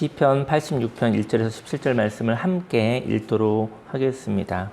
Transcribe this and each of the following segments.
시편 86편 1절에서 17절 말씀을 함께 읽도록 하겠습니다.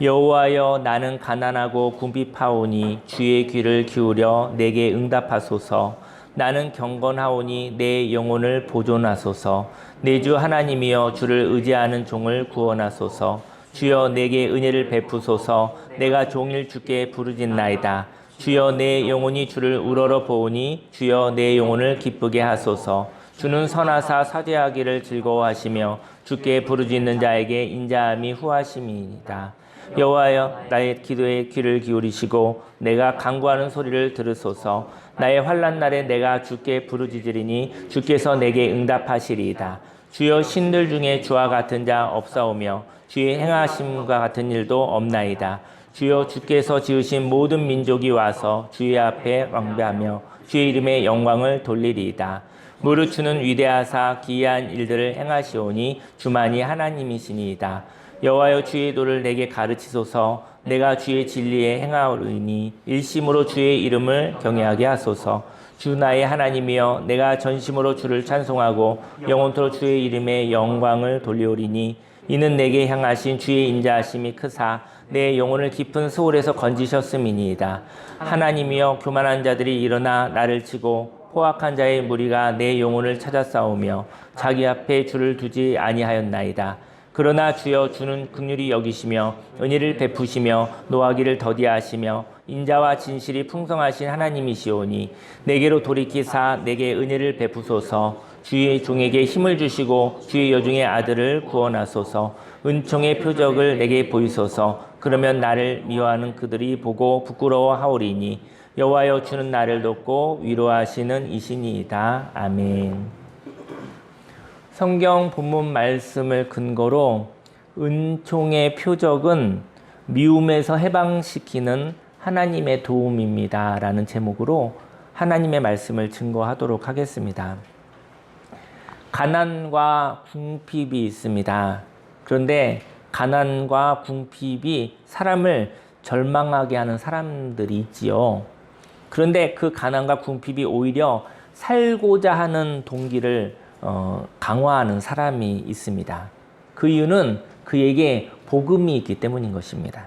여호와여, 나는 가난하고 궁핍하오니 주의 귀를 기울여 내게 응답하소서. 나는 경건하오니 내 영혼을 보존하소서. 내 주 하나님이여, 주를 의지하는 종을 구원하소서. 주여, 내게 은혜를 베푸소서. 내가 종일 주께 부르짖나이다. 주여, 내 영혼이 주를 우러러 보오니 주여, 내 영혼을 기쁘게 하소서. 주는 선하사 사죄하기를 즐거워하시며 주께 부르짖는 자에게 인자함이 후하심이니이다. 여호와여, 나의 기도에 귀를 기울이시고 내가 간구하는 소리를 들으소서. 나의 환난 날에 내가 주께 부르짖으리니 주께서 내게 응답하시리이다. 주여, 신들 중에 주와 같은 자 없사오며 주의 행하심과 같은 일도 없나이다. 주여, 주께서 지으신 모든 민족이 와서 주의 앞에 왕배하며 주의 이름의 영광을 돌리리이다. 무릇 주는 위대하사 기이한 일들을 행하시오니 주만이 하나님이시니이다. 여호와여, 주의 도를 내게 가르치소서. 내가 주의 진리에 행하오리니 일심으로 주의 이름을 경외하게 하소서. 주 나의 하나님이여, 내가 전심으로 주를 찬송하고 영원토록 주의 이름의 영광을 돌리오리니 이는 내게 향하신 주의 인자하심이 크사 내 영혼을 깊은 소울에서 건지셨음이니이다. 하나님이여, 교만한 자들이 일어나 나를 치고 포악한 자의 무리가 내 영혼을 찾아 싸우며 자기 앞에 주를 두지 아니하였나이다. 그러나 주여, 주는 긍휼히 여기시며 은혜를 베푸시며 노하기를 더디하시며 인자와 진실이 풍성하신 하나님이시오니 내게로 돌이키사 내게 은혜를 베푸소서. 주의 종에게 힘을 주시고 주의 여종의 아들을 구원하소서. 은총의 표적을 내게 보이소서. 그러면 나를 미워하는 그들이 보고 부끄러워하오리니 여호와여, 주는 나를 돕고 위로하시는 이시니이다. 아멘. 성경 본문 말씀을 근거로 은총의 표적은 미움에서 해방시키는 하나님의 도움입니다 라는 제목으로 하나님의 말씀을 증거하도록 하겠습니다. 가난과 궁핍이 있습니다. 그런데 가난과 궁핍이 사람을 절망하게 하는 사람들이 있지요. 그런데 그 가난과 궁핍이 오히려 살고자 하는 동기를 강화하는 사람이 있습니다. 그 이유는 그에게 복음이 있기 때문인 것입니다.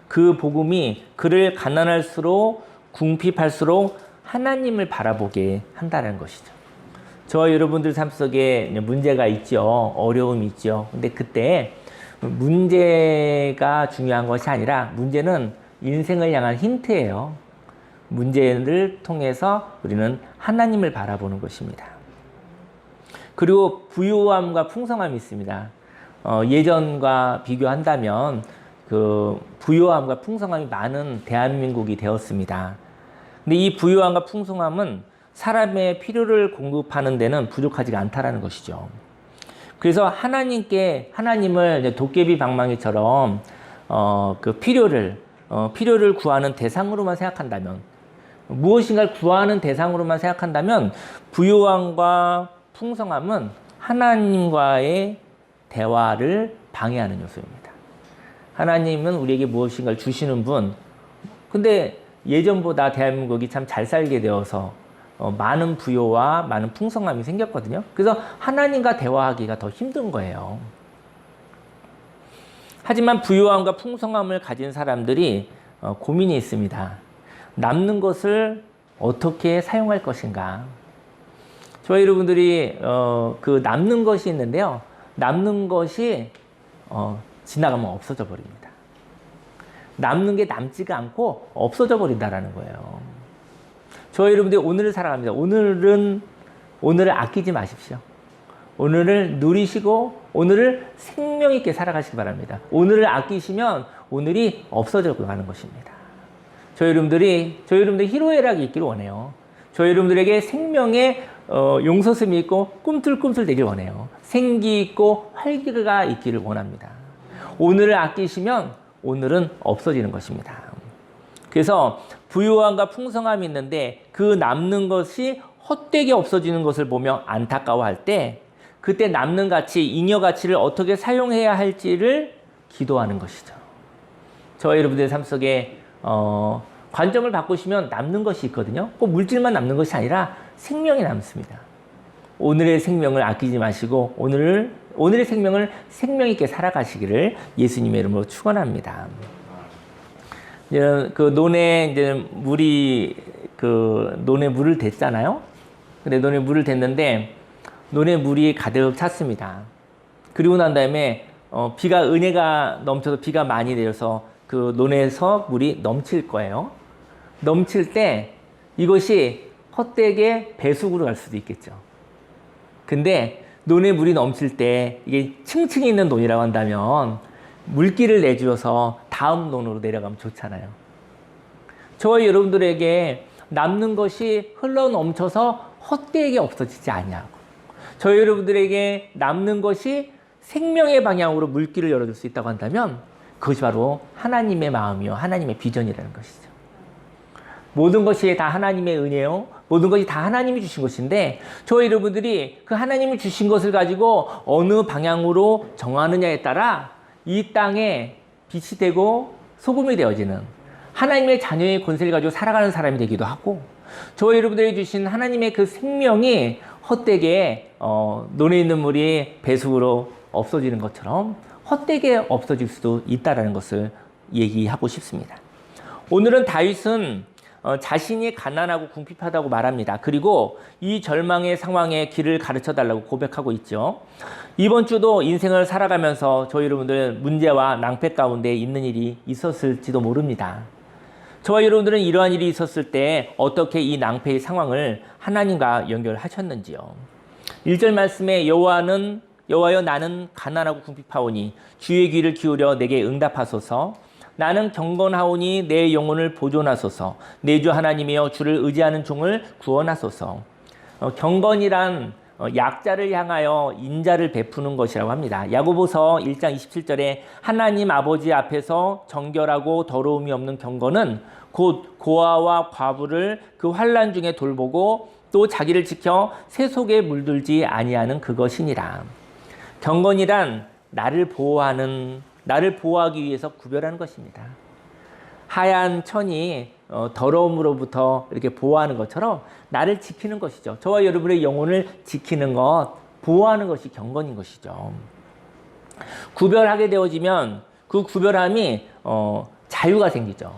그 복음이 그를 가난할수록 궁핍할수록 하나님을 바라보게 한다는 것이죠. 저와 여러분들 삶 속에 문제가 있죠. 어려움이 있죠. 근데 그때 문제가 중요한 것이 아니라 문제는 인생을 향한 힌트예요. 문제를 통해서 우리는 하나님을 바라보는 것입니다. 그리고 부유함과 풍성함이 있습니다. 예전과 비교한다면 그 부유함과 풍성함이 많은 대한민국이 되었습니다. 근데 이 부유함과 풍성함은 사람의 필요를 공급하는 데는 부족하지가 않다라는 것이죠. 그래서 하나님을 도깨비 방망이처럼 그 필요를 구하는 대상으로만 생각한다면, 무엇인가를 구하는 대상으로만 생각한다면 부유함과 풍성함은 하나님과의 대화를 방해하는 요소입니다. 하나님은 우리에게 무엇인가를 주시는 분, 근데 예전보다 대한민국이 참 잘 살게 되어서 많은 부요와 많은 풍성함이 생겼거든요. 그래서 하나님과 대화하기가 더 힘든 거예요. 하지만 부유함과 풍성함을 가진 사람들이 고민이 있습니다. 남는 것을 어떻게 사용할 것인가. 저희 여러분들이 그 남는 것이 있는데요. 남는 것이 지나가면 없어져 버립니다. 남는 게 남지가 않고 없어져 버린다라는 거예요. 저희 여러분들이 오늘을 살아갑니다. 오늘을 아끼지 마십시오. 오늘을 누리시고 오늘을 생명 있게 살아가시기 바랍니다. 오늘을 아끼시면 오늘이 없어져 가는 것입니다. 저희 여러분들이 희로애락이 있기를 원해요. 저희 여러분들에게 생명의 용서슴이 있고 꿈틀꿈틀 되길 원해요. 생기 있고 활기가 있기를 원합니다. 오늘을 아끼시면 오늘은 없어지는 것입니다. 그래서 부유함과 풍성함이 있는데 그 남는 것이 헛되게 없어지는 것을 보며 안타까워할 때 그때 남는 가치, 잉여 가치를 어떻게 사용해야 할지를 기도하는 것이죠. 저와 여러분들의 삶 속에 관점을 바꾸시면 남는 것이 있거든요. 꼭 물질만 남는 것이 아니라 생명이 남습니다. 오늘의 생명을 아끼지 마시고 오늘의 생명을 생명 있게 살아가시기를 예수님의 이름으로 축원합니다. 이제 그 논에 이제 논에 물을 댔잖아요. 근데 논에 물을 댔는데 논에 물이 가득 찼습니다. 그리고 난 다음에 은혜가 넘쳐서 비가 많이 내려서 그 논에서 물이 넘칠 거예요. 넘칠 때 이것이 헛되게 배수구로 갈 수도 있겠죠. 근데 논에 물이 넘칠 때 이게 층층이 있는 논이라고 한다면 물길을 내주어서 다음 논으로 내려가면 좋잖아요. 저와 여러분들에게 남는 것이 흘러 넘쳐서 헛되게 없어지지 아니하고 저희 여러분들에게 남는 것이 생명의 방향으로 물길을 열어줄 수 있다고 한다면 그것이 바로 하나님의 마음이요 하나님의 비전이라는 것이죠. 모든 것이 다 하나님의 은혜요 모든 것이 다 하나님이 주신 것인데 저희 여러분들이 그 하나님이 주신 것을 가지고 어느 방향으로 정하느냐에 따라 이 땅에 빛이 되고 소금이 되어지는 하나님의 자녀의 권세를 가지고 살아가는 사람이 되기도 하고 저희 여러분들이 주신 하나님의 그 생명이 헛되게 논에 있는 물이 배수구로 없어지는 것처럼 헛되게 없어질 수도 있다는 것을 얘기하고 싶습니다. 오늘은 다윗은 자신이 가난하고 궁핍하다고 말합니다. 그리고 이 절망의 상황에 길을 가르쳐달라고 고백하고 있죠. 이번 주도 인생을 살아가면서 저희 여러분들은 문제와 낭패 가운데 있는 일이 있었을지도 모릅니다. 저와 여러분들은 이러한 일이 있었을 때 어떻게 이 낭패의 상황을 하나님과 연결하셨는지요. 1절 말씀에 여호와여 나는 가난하고 궁핍하오니 주의 귀를 기울여 내게 응답하소서. 나는 경건하오니 내 영혼을 보존하소서. 내 주 하나님이여 주를 의지하는 종을 구원하소서. 경건이란 약자를 향하여 인자를 베푸는 것이라고 합니다. 야고보서 1장 27절에 하나님 아버지 앞에서 정결하고 더러움이 없는 경건은 곧 고아와 과부를 그 환난 중에 돌보고 또 자기를 지켜 새 속에 물들지 아니하는 그것이니라. 경건이란 나를 보호하기 위해서 구별하는 것입니다. 하얀 천이 더러움으로부터 이렇게 보호하는 것처럼 나를 지키는 것이죠. 저와 여러분의 영혼을 지키는 것, 보호하는 것이 경건인 것이죠. 구별하게 되어지면 그 구별함이 자유가 생기죠.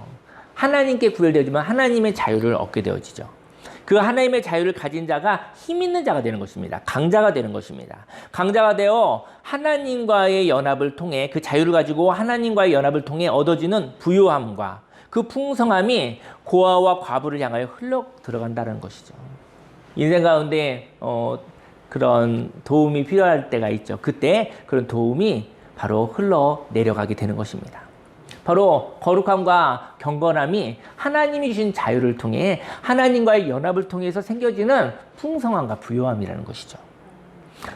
하나님께 구별되어지면 하나님의 자유를 얻게 되어지죠. 그 하나님의 자유를 가진 자가 힘 있는 자가 되는 것입니다. 강자가 되는 것입니다. 강자가 되어 하나님과의 연합을 통해 그 자유를 가지고 하나님과의 연합을 통해 얻어지는 부요함과 그 풍성함이 고아와 과부를 향하여 흘러 들어간다는 것이죠. 인생 가운데 그런 도움이 필요할 때가 있죠. 그때 그런 도움이 바로 흘러 내려가게 되는 것입니다. 바로 거룩함과 경건함이 하나님이 주신 자유를 통해 하나님과의 연합을 통해서 생겨지는 풍성함과 부요함이라는 것이죠.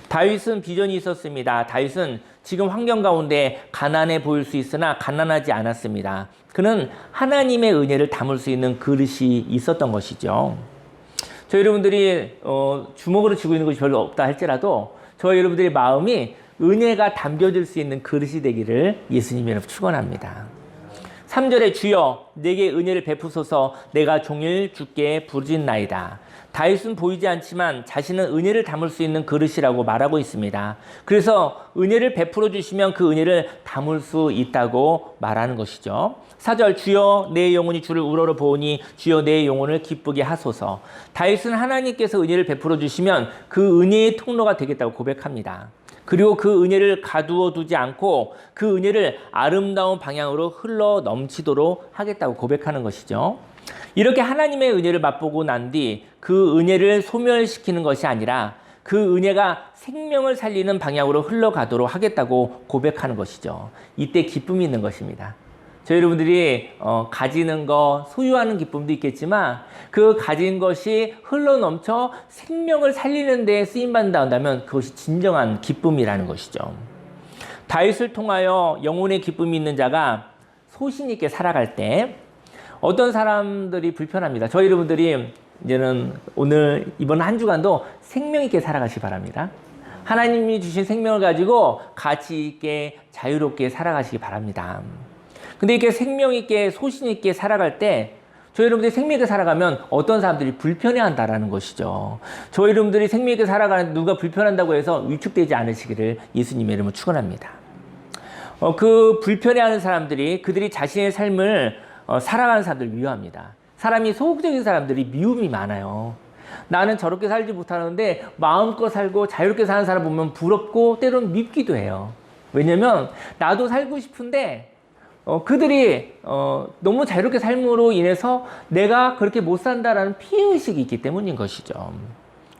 다윗은 비전이 있었습니다. 다윗은 지금 환경 가운데 가난해 보일 수 있으나 가난하지 않았습니다. 그는 하나님의 은혜를 담을 수 있는 그릇이 있었던 것이죠. 저희 여러분들이 주먹으로 쥐고 있는 것이 별로 없다 할지라도 저희 여러분들의 마음이 은혜가 담겨질 수 있는 그릇이 되기를 예수님이 축원합니다. 3절에 주여 내게 은혜를 베푸소서 내가 종일 주께 부르짖나이다. 다윗은 보이지 않지만 자신은 은혜를 담을 수 있는 그릇이라고 말하고 있습니다. 그래서 은혜를 베풀어 주시면 그 은혜를 담을 수 있다고 말하는 것이죠. 4절 주여 내 영혼이 주를 우러러 보오니 주여 내 영혼을 기쁘게 하소서. 다윗은 하나님께서 은혜를 베풀어 주시면 그 은혜의 통로가 되겠다고 고백합니다. 그리고 그 은혜를 가두어 두지 않고 그 은혜를 아름다운 방향으로 흘러 넘치도록 하겠다고 고백하는 것이죠. 이렇게 하나님의 은혜를 맛보고 난 뒤 그 은혜를 소멸시키는 것이 아니라 그 은혜가 생명을 살리는 방향으로 흘러가도록 하겠다고 고백하는 것이죠. 이때 기쁨이 있는 것입니다. 저희 여러분들이 가지는 것, 소유하는 기쁨도 있겠지만 그 가진 것이 흘러넘쳐 생명을 살리는 데 쓰임받는다 한다면 그것이 진정한 기쁨이라는 것이죠. 다윗을 통하여 영혼의 기쁨이 있는 자가 소신 있게 살아갈 때 어떤 사람들이 불편합니다. 저희 여러분들이 이제는 이번 한 주간도 생명 있게 살아가시 바랍니다. 하나님이 주신 생명을 가지고 가치 있게 자유롭게 살아가시기 바랍니다. 근데 이렇게 생명 있게 소신 있게 살아갈 때 저희 여러분들이 생명 있게 살아가면 어떤 사람들이 불편해한다라는 것이죠. 저희 여러분들이 생명 있게 살아가는 누가 불편한다고 해서 위축되지 않으시기를 예수님의 이름으로 축원합니다. 그 불편해하는 사람들이 그들이 자신의 삶을 살아가는 사람들을 미워합니다. 사람이 소극적인 사람들이 미움이 많아요. 나는 저렇게 살지 못하는데 마음껏 살고 자유롭게 사는 사람 보면 부럽고 때로는 밉기도 해요. 왜냐면 나도 살고 싶은데 그들이 너무 자유롭게 삶으로 인해서 내가 그렇게 못 산다라는 피해의식이 있기 때문인 것이죠.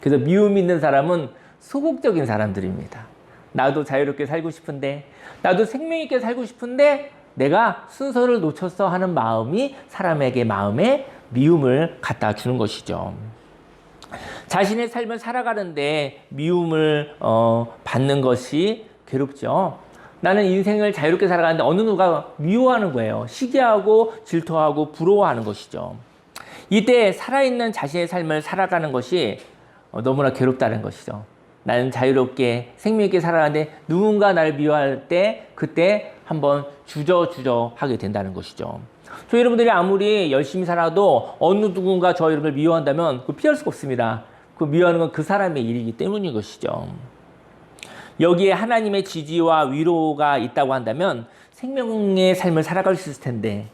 그래서 미움 있는 사람은 소극적인 사람들입니다. 나도 자유롭게 살고 싶은데 나도 생명 있게 살고 싶은데 내가 순서를 놓쳤어 하는 마음이 사람에게 마음에 미움을 갖다 주는 것이죠. 자신의 삶을 살아가는데 미움을 받는 것이 괴롭죠. 나는 인생을 자유롭게 살아가는데 어느 누가 미워하는 거예요. 시기하고 질투하고 부러워하는 것이죠. 이때 살아있는 자신의 삶을 살아가는 것이 너무나 괴롭다는 것이죠. 나는 자유롭게 생명 있게 살아가는데 누군가 나를 미워할 때 그때 한번 주저주저 하게 된다는 것이죠. 저희 여러분들이 아무리 열심히 살아도 어느 누군가 저희 여러분을 미워한다면 그거 피할 수가 없습니다. 그 미워하는 건 그 사람의 일이기 때문인 것이죠. 여기에 하나님의 지지와 위로가 있다고 한다면 생명의 삶을 살아갈 수 있을 텐데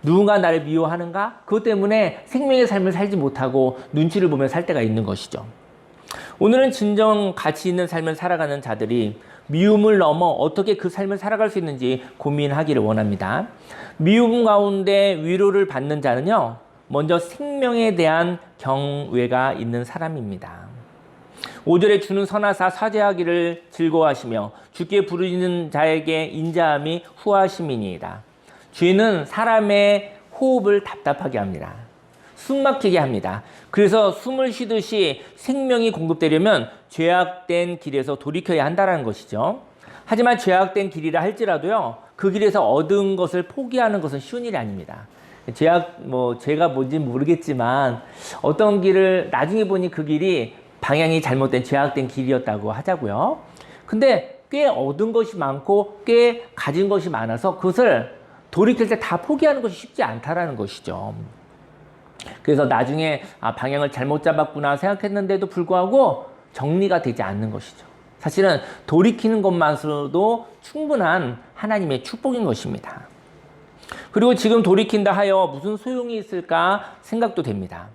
누군가 나를 미워하는가? 그것 때문에 생명의 삶을 살지 못하고 눈치를 보며 살 때가 있는 것이죠. 오늘은 진정 가치 있는 삶을 살아가는 자들이 미움을 넘어 어떻게 그 삶을 살아갈 수 있는지 고민하기를 원합니다. 미움 가운데 위로를 받는 자는요, 먼저 생명에 대한 경외가 있는 사람입니다. 5절에 주는 선하사 사죄하기를 즐거워하시며 주께 부르짖는 자에게 인자함이 후하심이니이다. 죄는 사람의 호흡을 답답하게 합니다. 숨 막히게 합니다. 그래서 숨을 쉬듯이 생명이 공급되려면 죄악된 길에서 돌이켜야 한다는 것이죠. 하지만 죄악된 길이라 할지라도요, 그 길에서 얻은 것을 포기하는 것은 쉬운 일이 아닙니다. 죄가 뭔지 모르겠지만 어떤 길을 나중에 보니 그 길이 방향이 잘못된 죄악된 길이었다고 하자고요. 근데 꽤 얻은 것이 많고 꽤 가진 것이 많아서 그것을 돌이킬 때 다 포기하는 것이 쉽지 않다라는 것이죠. 그래서 나중에 방향을 잘못 잡았구나 생각했는데도 불구하고 정리가 되지 않는 것이죠. 사실은 돌이키는 것만으로도 충분한 하나님의 축복인 것입니다. 그리고 지금 돌이킨다 하여 무슨 소용이 있을까 생각도 됩니다.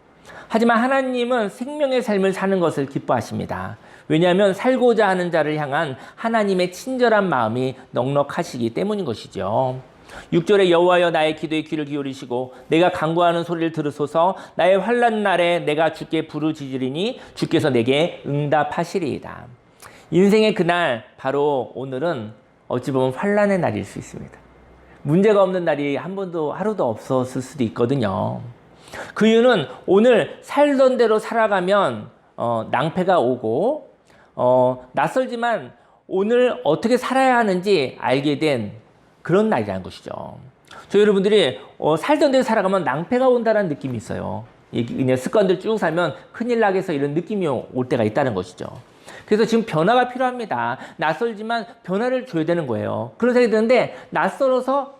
하지만 하나님은 생명의 삶을 사는 것을 기뻐하십니다. 왜냐하면 살고자 하는 자를 향한 하나님의 친절한 마음이 넉넉하시기 때문인 것이죠. 6절에 여호와여 나의 기도에 귀를 기울이시고 내가 간구하는 소리를 들으소서. 나의 환난 날에 내가 주께 부르짖으리니 주께서 내게 응답하시리이다. 인생의 그날, 바로 오늘은 어찌 보면 환난의 날일 수 있습니다. 문제가 없는 날이 하루도 없었을 수도 있거든요. 그 이유는 오늘 살던 대로 살아가면 낭패가 오고 낯설지만 오늘 어떻게 살아야 하는지 알게 된 그런 날이라는 것이죠. 저희 여러분들이 살던 대로 살아가면 낭패가 온다는 느낌이 있어요. 그냥 습관들 쭉 살면 큰일 나겠어 이런 느낌이 올 때가 있다는 것이죠. 그래서 지금 변화가 필요합니다. 낯설지만 변화를 줘야 되는 거예요. 그런 생각이 드는데 낯설어서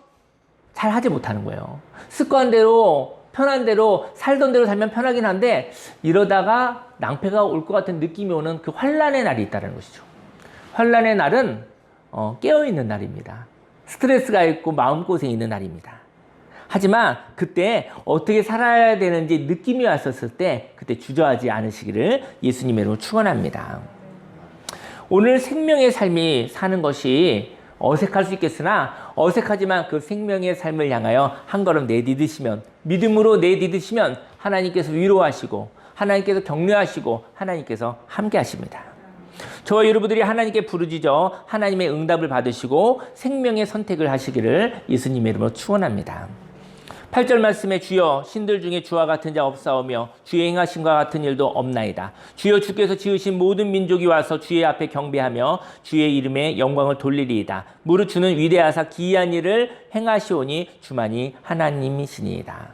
잘 하지 못하는 거예요. 습관대로 편한 대로 살던 대로 살면 편하긴 한데 이러다가 낭패가 올 것 같은 느낌이 오는 그 환난의 날이 있다는 것이죠. 환난의 날은 깨어있는 날입니다. 스트레스가 있고 마음고생이 있는 날입니다. 하지만 그때 어떻게 살아야 되는지 느낌이 왔었을 때 그때 주저하지 않으시기를 예수님의 이름으로 축원합니다. 오늘 생명의 삶이 사는 것이 어색할 수 있겠으나 어색하지만 그 생명의 삶을 향하여 한 걸음 내디디시면, 믿음으로 내디디시면 하나님께서 위로하시고 하나님께서 격려하시고 하나님께서 함께 하십니다. 저와 여러분들이 하나님께 부르짖어 하나님의 응답을 받으시고 생명의 선택을 하시기를 예수님의 이름으로 축원합니다. 8절 말씀에 주여 신들 중에 주와 같은 자 없사오며 주의 행하심과 같은 일도 없나이다. 주여 주께서 지으신 모든 민족이 와서 주의 앞에 경배하며 주의 이름에 영광을 돌리리이다. 무릇 주는 위대하사 기이한 일을 행하시오니 주만이 하나님이시니이다.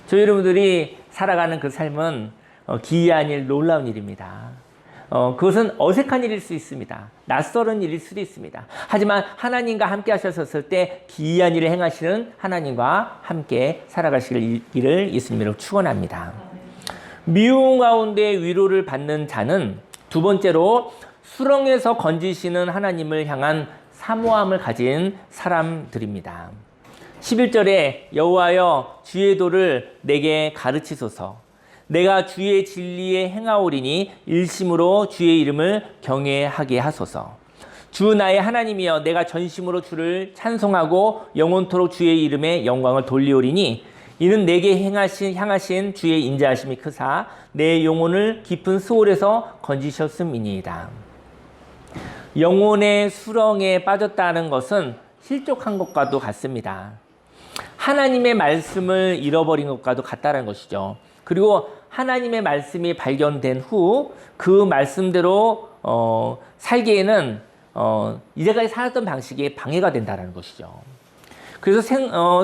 저희 여러분들이 살아가는 그 삶은 기이한 일, 놀라운 일입니다. 그것은 어색한 일일 수 있습니다. 낯설은 일일 수도 있습니다. 하지만 하나님과 함께 하셨을 때 기이한 일을 행하시는 하나님과 함께 살아가시기를 예수님으로 축원합니다. 미움 가운데 위로를 받는 자는 두 번째로 수렁에서 건지시는 하나님을 향한 사모함을 가진 사람들입니다. 11절에 여호와여 주의 도를 내게 가르치소서. 내가 주의 진리에 행하오리니 일심으로 주의 이름을 경외하게 하소서. 주 나의 하나님이여 내가 전심으로 주를 찬송하고 영원토록 주의 이름에 영광을 돌리오리니 이는 내게 향하신 주의 인자하심이 크사 내 영혼을 깊은 수월에서 건지셨음이니이다. 영혼의 수렁에 빠졌다는 것은 실족한 것과도 같습니다. 하나님의 말씀을 잃어버린 것과도 같다는 것이죠. 그리고 하나님의 말씀이 발견된 후 그 말씀대로 살기에는 이제까지 살았던 방식이 방해가 된다는 것이죠. 그래서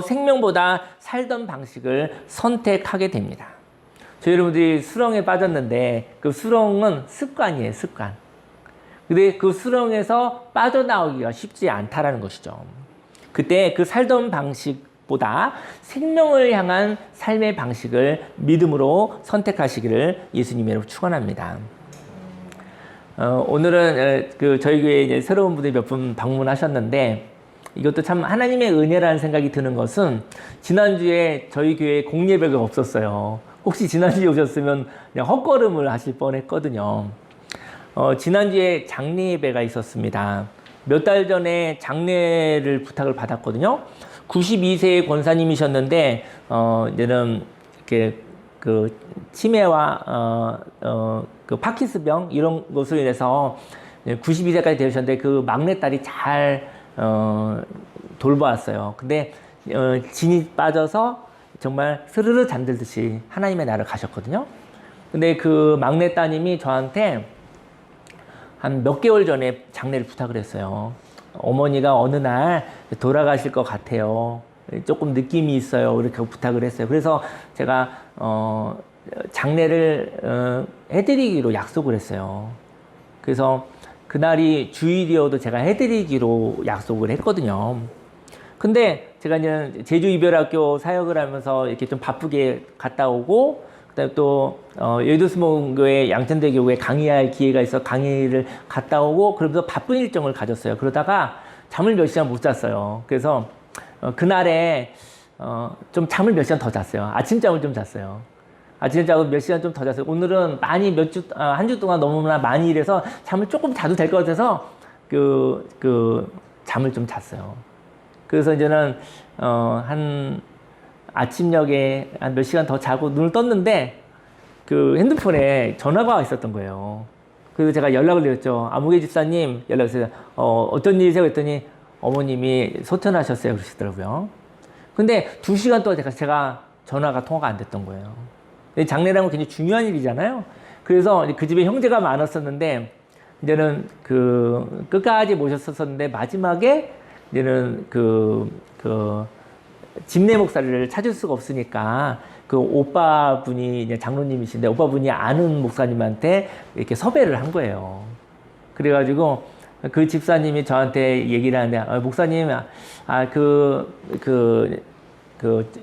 생명보다 살던 방식을 선택하게 됩니다. 저희 여러분들이 수렁에 빠졌는데 그 수렁은 습관이에요, 습관. 근데 그 수렁에서 빠져나오기가 쉽지 않다라는 것이죠. 그때 그 살던 방식보다 생명을 향한 삶의 방식을 믿음으로 선택하시기를 예수님으로 축원합니다. 오늘은 저희 교회에 이제 새로운 분들이 몇 분 방문하셨는데 이것도 참 하나님의 은혜라는 생각이 드는 것은 지난주에 저희 교회에 공예배가 없었어요. 혹시 지난주에 오셨으면 그냥 헛걸음을 하실 뻔했거든요. 지난주에 장례 예배가 있었습니다. 몇 달 전에 장례를 부탁을 받았거든요. 92세의 권사님이셨는데 이제는 이렇게 그 치매와 그 파킨스병 이런 것으로 인해서 92세까지 되셨는데 그 막내딸이 잘 돌보았어요. 근데 진이 빠져서 정말 스르르 잠들듯이 하나님의 나라를 가셨거든요. 근데 그 막내 따님이 저한테 한 몇 개월 전에 장례를 부탁을 했어요. 어머니가 어느 날 돌아가실 것 같아요. 조금 느낌이 있어요. 이렇게 부탁을 했어요. 그래서 제가 장례를 해드리기로 약속을 했어요. 그래서 그날이 주일이어도 제가 해드리기로 약속을 했거든요. 근데 제가 이제 제주 이별학교 사역을 하면서 이렇게 좀 바쁘게 갔다 오고, 그다음에 또 여의도 수목교회 양천대교회 강의할 기회가 있어 강의를 갔다 오고, 그러면서 바쁜 일정을 가졌어요. 그러다가 잠을 몇 시간 못 잤어요. 그래서 그날에 좀 잠을 몇 시간 더 잤어요. 아침잠을 좀 잤어요. 아침에 자고 몇 시간 좀 더 잤어요. 오늘은 많이 한 주 동안 너무나 많이 일해서 잠을 조금 자도 될 것 같아서 잠을 좀 잤어요. 그래서 이제는 한 아침녘에 한 몇 시간 더 자고 눈을 떴는데 그 핸드폰에 전화가 있었던 거예요. 그래서 제가 연락을 드렸죠. 아무개 집사님 연락했어요. 어떤 일이세요? 했더니 어머님이 소천하셨어요. 그러시더라고요. 근데 2시간 동안 제가 전화가 통화가 안 됐던 거예요. 장례라는 건 굉장히 중요한 일이잖아요. 그래서 그 집에 형제가 많았었는데 이제는 끝까지 모셨었는데 마지막에 이제는 집내 목사를 찾을 수가 없으니까 그 오빠분이 이제 장로님이신데 오빠분이 아는 목사님한테 이렇게 섭외를 한 거예요. 그래가지고 그 집사님이 저한테 얘기를 하는데 목사님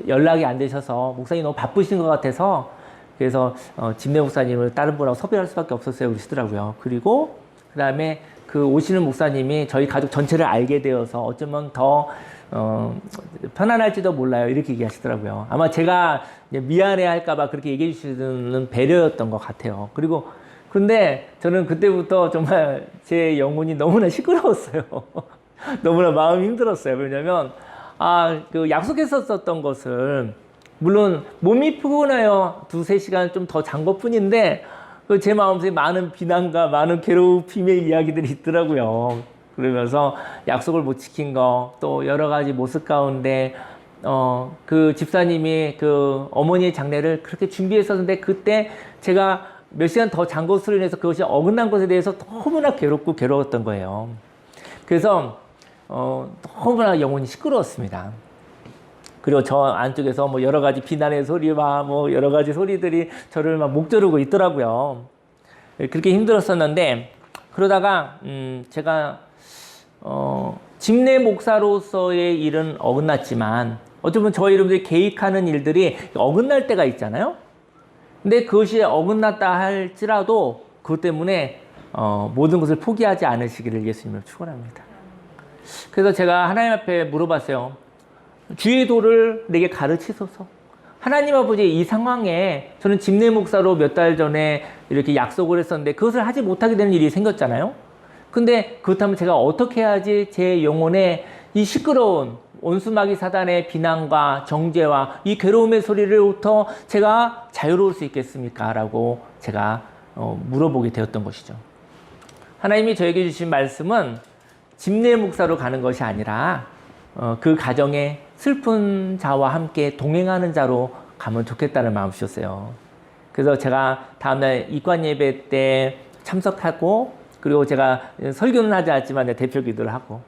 연락이 안 되셔서 목사님 너무 바쁘신 것 같아서 그래서 집내 목사님을 다른 분하고 섭외할 수밖에 없었어요. 그러시더라고요. 그리고 그 다음에 그 오시는 목사님이 저희 가족 전체를 알게 되어서 어쩌면 더 편안할지도 몰라요. 이렇게 얘기하시더라고요. 아마 제가 미안해 할까봐 그렇게 얘기해 주시는 배려였던 것 같아요. 근데 저는 그때부터 정말 제 영혼이 너무나 시끄러웠어요. 너무나 마음이 힘들었어요. 왜냐면 약속했었던 것을 물론 몸이 피곤해요. 2-3시간 좀 더 잔 것뿐인데 제 마음속에 많은 비난과 많은 괴롭힘의 이야기들이 있더라고요. 그러면서 약속을 못 지킨 거, 또 여러 가지 모습 가운데 그 집사님이 그 어머니의 장례를 그렇게 준비했었는데 그때 제가 몇 시간 더 잔 것으로 인해서 그것이 어긋난 것에 대해서 너무나 괴로웠던 거예요. 그래서 너무나 영혼이 시끄러웠습니다. 그리고 저 안쪽에서 뭐 여러 가지 비난의 소리와 뭐 여러 가지 소리들이 저를 막 목조르고 있더라고요. 그렇게 힘들었었는데 그러다가 제가 집내 목사로서의 일은 어긋났지만 어쩌면 저희 여러분들이 계획하는 일들이 어긋날 때가 있잖아요. 근데 그것이 어긋났다 할지라도 그것 때문에 모든 것을 포기하지 않으시기를 예수님을 축원합니다. 그래서 제가 하나님 앞에 물어봤어요. 주의 도를 내게 가르치소서. 하나님 아버지, 이 상황에 저는 집내 목사로 몇 달 전에 이렇게 약속을 했었는데 그것을 하지 못하게 되는 일이 생겼잖아요. 근데 그렇다면 제가 어떻게 해야지 제 영혼에 이 시끄러운 원수마귀 사단의 비난과 정죄와 이 괴로움의 소리로부터 제가 자유로울 수 있겠습니까? 라고 제가 물어보게 되었던 것이죠. 하나님이 저에게 주신 말씀은 집내 목사로 가는 것이 아니라 그 가정에 슬픈 자와 함께 동행하는 자로 가면 좋겠다는 마음 주셨어요. 그래서 제가 다음날 입관 예배 때 참석하고 그리고 제가 설교는 하지 않았지만 대표 기도를 하고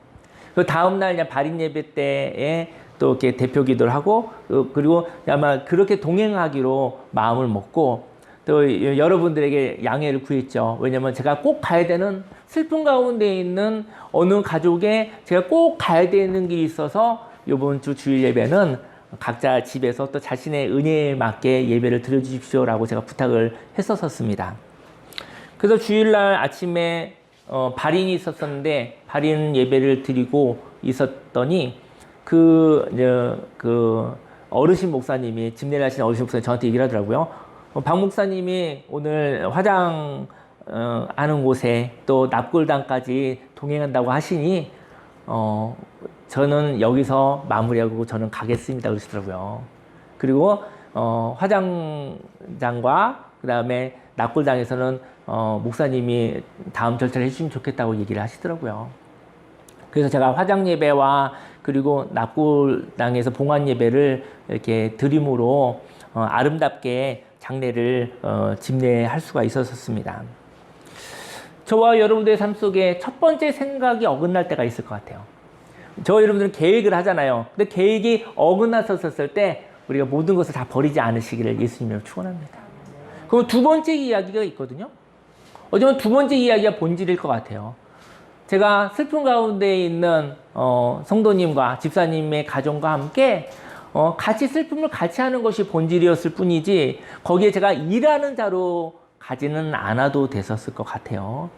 그 다음날 그냥 발인 예배 때에 또 이렇게 대표 기도를 하고 그리고 아마 그렇게 동행하기로 마음을 먹고 또 여러분들에게 양해를 구했죠. 왜냐면 제가 꼭 가야 되는 슬픈 가운데 있는 어느 가족에 제가 꼭 가야 되는 길이 있어서 이번 주 주일 예배는 각자 집에서 또 자신의 은혜에 맞게 예배를 드려주십시오라고 제가 부탁을 했었습니다. 그래서 주일날 아침에 발인이 있었었는데 발인 예배를 드리고 있었더니 그 어르신 목사님이 집례를 하신 어르신 목사님 저한테 얘기를 하더라고요. 박 목사님이 오늘 화장 하는 곳에 또 납골당까지 동행한다고 하시니 저는 여기서 마무리하고 저는 가겠습니다 그러시더라고요. 그리고 화장장과 그 다음에 납골당에서는 목사님이 다음 절차를 해주시면 좋겠다고 얘기를 하시더라고요. 그래서 제가 화장 예배와 그리고 납골당에서 봉환 예배를 이렇게 드림으로 아름답게 장례를 집례할 수가 있었습니다. 저와 여러분들의 삶 속에 첫 번째 생각이 어긋날 때가 있을 것 같아요. 저 여러분들은 계획을 하잖아요. 근데 계획이 어긋났었을 때 우리가 모든 것을 다 버리지 않으시기를 예수님으로 축원합니다. 그럼 두 번째 이야기가 있거든요. 어쩌면 두 번째 이야기가 본질일 것 같아요. 제가 슬픔 가운데 있는 성도님과 집사님의 가정과 함께 같이 슬픔을 같이 하는 것이 본질이었을 뿐이지 거기에 제가 일하는 자로 가지는 않아도 됐었을 것 같아요.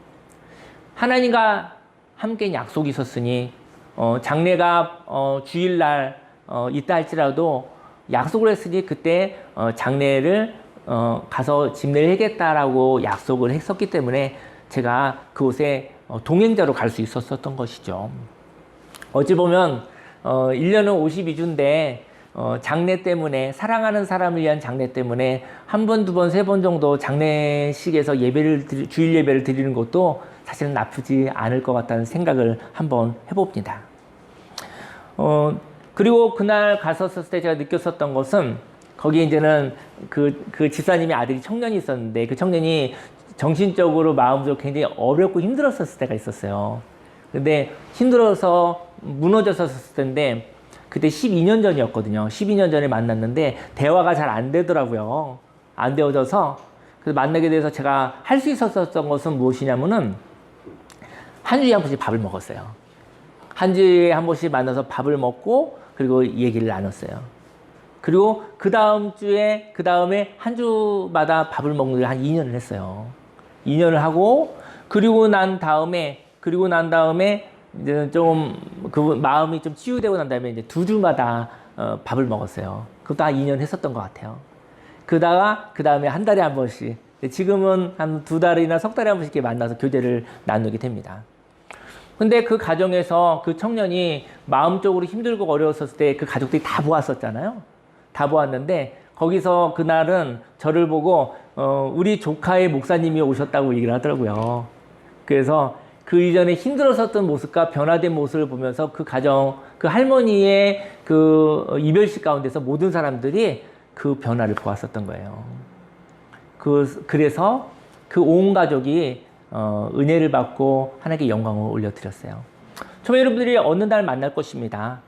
하나님과 함께 약속이 있었으니 장례가 주일날 있다 할지라도 약속을 했으니 그때 장례를 가서 집례를 해야겠다라고 약속을 했었기 때문에 제가 그곳에 동행자로 갈 수 있었던 것이죠. 어찌 보면 1년은 52주인데 장례 때문에 사랑하는 사람을 위한 장례 때문에 한 번, 두 번, 세 번 정도 장례식에서 주일 예배를 드리는 것도 사실은 나쁘지 않을 것 같다는 생각을 한번 해봅니다. 그리고 그날 갔었을 때 제가 느꼈었던 것은 거기에 이제는 그 집사님의 아들이 청년이 있었는데 그 청년이 정신적으로 마음적으로 굉장히 어렵고 힘들었을 때가 있었어요. 근데 힘들어서 무너졌었을 텐데 그때 12년 전이었거든요. 12년 전에 만났는데 대화가 잘 안 되더라고요. 안 되어져서 그래서 만나게 돼서 제가 할 수 있었던 것은 무엇이냐면은 한 주에 한 번씩 밥을 먹었어요. 한 주에 한 번씩 만나서 밥을 먹고 그리고 얘기를 나눴어요. 그리고 그 다음에 한 주마다 밥을 먹는 걸 한 2년을 했어요. 2년을 하고 그리고 난 다음에 이제 좀 그 마음이 좀 치유되고 난 다음에 이제 두 주마다 밥을 먹었어요. 그것도 한 2년 했었던 것 같아요. 그 다음에 한 달에 한 번씩. 지금은 한 두 달이나 석 달에 한 번씩 이렇게 만나서 교제를 나누게 됩니다. 근데 그 가정에서 그 청년이 마음적으로 힘들고 어려웠을 때 그 가족들이 다 보았었잖아요. 다 보았는데 거기서 그날은 저를 보고 우리 조카의 목사님이 오셨다고 얘기를 하더라고요. 그래서 그 이전에 힘들었었던 모습과 변화된 모습을 보면서 그 가정, 그 할머니의 그 이별식 가운데서 모든 사람들이 그 변화를 보았었던 거예요. 그래서 그 온 가족이 은혜를 받고 하나님께 영광을 올려드렸어요. 저와 여러분들이 어느 날 만날 것입니다.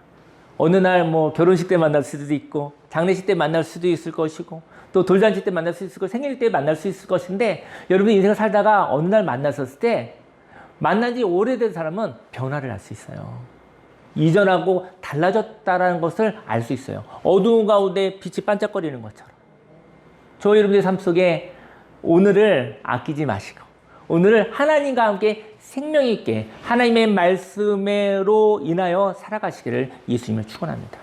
어느 날 뭐 결혼식 때 만날 수도 있고, 장례식 때 만날 수도 있을 것이고, 또 돌잔치 때 만날 수 있을 거, 생일 때 만날 수 있을 것인데, 여러분 인생을 살다가 어느 날 만났었을 때 만난 지 오래된 사람은 변화를 알 수 있어요. 이전하고 달라졌다라는 것을 알 수 있어요. 어두운 가운데 빛이 반짝거리는 것처럼. 저 여러분의 삶 속에 오늘을 아끼지 마시고, 오늘을 하나님과 함께 생명 있게 하나님의 말씀으로 인하여 살아가시기를 예수님을 축원합니다.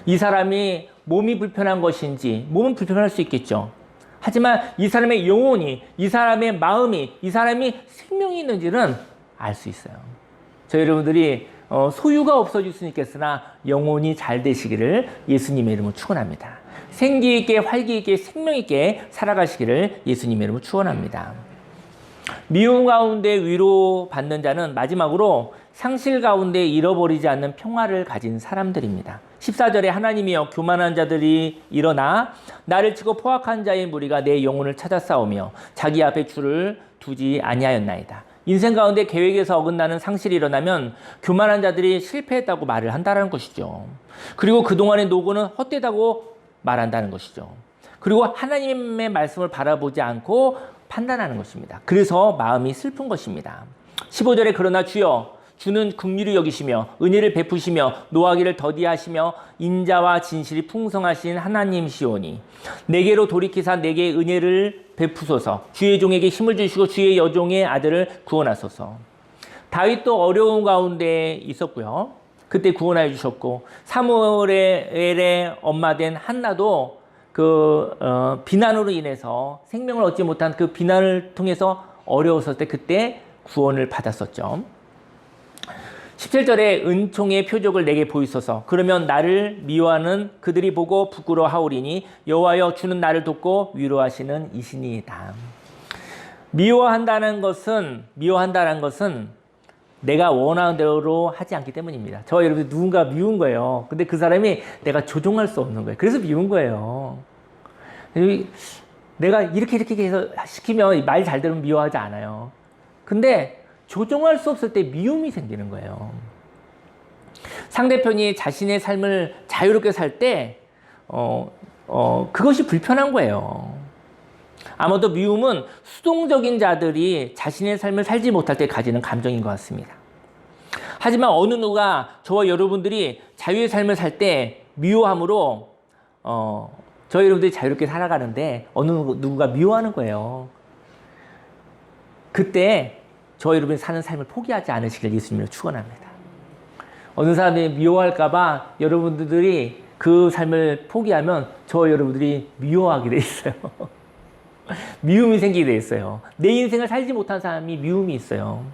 이 사람이 몸이 불편한 것인지, 몸은 불편할 수 있겠죠. 하지만 이 사람의 영혼이, 이 사람의 마음이, 이 사람이 생명이 있는지는 알 수 있어요. 저 여러분들이 소유가 없어질 수는 있겠으나 영혼이 잘 되시기를 예수님의 이름으로 축원합니다. 생기 있게, 활기 있게, 생명 있게 살아가시기를 예수님의 이름으로 축원합니다. 미움 가운데 위로받는 자는 마지막으로 상실 가운데 잃어버리지 않는 평화를 가진 사람들입니다. 14절에 하나님이여 교만한 자들이 일어나 나를 치고 포악한 자의 무리가 내 영혼을 찾아 싸우며 자기 앞에 줄을 두지 아니하였나이다. 인생 가운데 계획에서 어긋나는 상실이 일어나면 교만한 자들이 실패했다고 말을 한다는 것이죠. 그리고 그동안의 노고는 헛되다고 말한다는 것이죠. 그리고 하나님의 말씀을 바라보지 않고 판단하는 것입니다. 그래서 마음이 슬픈 것입니다. 15절에 그러나 주여 주는 긍휼히 여기시며 은혜를 베푸시며 노하기를 더디하시며 인자와 진실이 풍성하신 하나님시오니 내게로 돌이키사 내게 은혜를 베푸소서 주의 종에게 힘을 주시고 주의 여종의 아들을 구원하소서. 다윗도 어려운 가운데 있었고요. 그때 구원하여 주셨고 사무엘의 엄마 된 한나도 비난으로 인해서 생명을 얻지 못한 그 비난을 통해서 어려웠을 때 그때 구원을 받았었죠. 17절에 은총의 표적을 내게 보이소서. 그러면 나를 미워하는 그들이 보고 부끄러워하오리니 여호와여 주는 나를 돕고 위로하시는 이시니이다. 미워한다는 것은 내가 원하는 대로 하지 않기 때문입니다. 저 여러분 누군가 미운 거예요. 근데 그 사람이 내가 조종할 수 없는 거예요. 그래서 미운 거예요. 내가 이렇게 해서 시키면 말 잘 들으면 미워하지 않아요. 근데 조종할 수 없을 때 미움이 생기는 거예요. 상대편이 자신의 삶을 자유롭게 살 때 그것이 불편한 거예요. 아마도 미움은 수동적인 자들이 자신의 삶을 살지 못할 때 가지는 감정인 것 같습니다. 하지만 어느 누가 저와 여러분들이 자유의 삶을 살 때 미워함으로 저희 여러분들이 자유롭게 살아가는데 어느 누구가 미워하는 거예요. 그때 저 여러분이 사는 삶을 포기하지 않으시길 예수님으로 축원합니다. 어느 사람이 미워할까봐 여러분들이 그 삶을 포기하면 저 여러분들이 미워하게 돼 있어요. 미움이 생기게 돼 있어요. 내 인생을 살지 못한 사람이 미움이 있어요.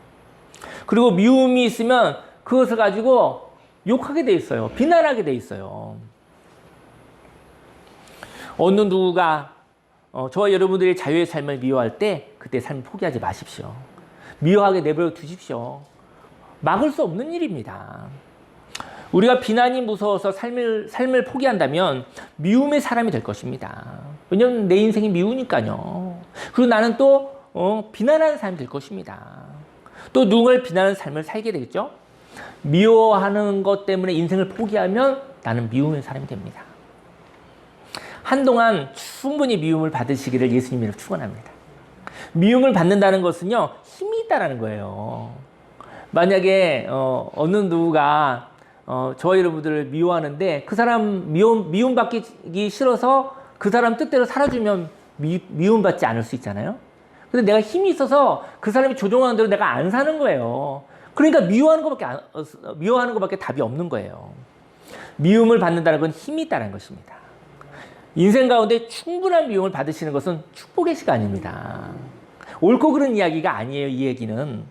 그리고 미움이 있으면 그것을 가지고 욕하게 돼 있어요. 비난하게 돼 있어요. 어느 누구가 저와 여러분들의 자유의 삶을 미워할 때 그때 삶을 포기하지 마십시오. 미워하게 내버려 두십시오. 막을 수 없는 일입니다. 우리가 비난이 무서워서 삶을 포기한다면 미움의 사람이 될 것입니다. 왜냐하면 내 인생이 미우니까요. 그리고 나는 또 비난하는 사람이 될 것입니다. 또 누군가를 비난하는 삶을 살게 되겠죠. 미워하는 것 때문에 인생을 포기하면 나는 미움의 사람이 됩니다. 한동안 충분히 미움을 받으시기를 예수님으로 축원합니다. 미움을 받는다는 것은요, 힘이 있다라는 거예요. 만약에 어느 누가 저와 여러분들을 미워하는데 그 사람 미움받기 싫어서 그 사람 뜻대로 살아주면 미움받지 않을 수 있잖아요. 근데 내가 힘이 있어서 그 사람이 조종하는 대로 내가 안 사는 거예요. 그러니까 미워하는 것밖에 답이 없는 거예요. 미움을 받는다는 건 힘이 있다는 것입니다. 인생 가운데 충분한 미움을 받으시는 것은 축복의 시간입니다. 옳고 그른 이야기가 아니에요. 이 얘기는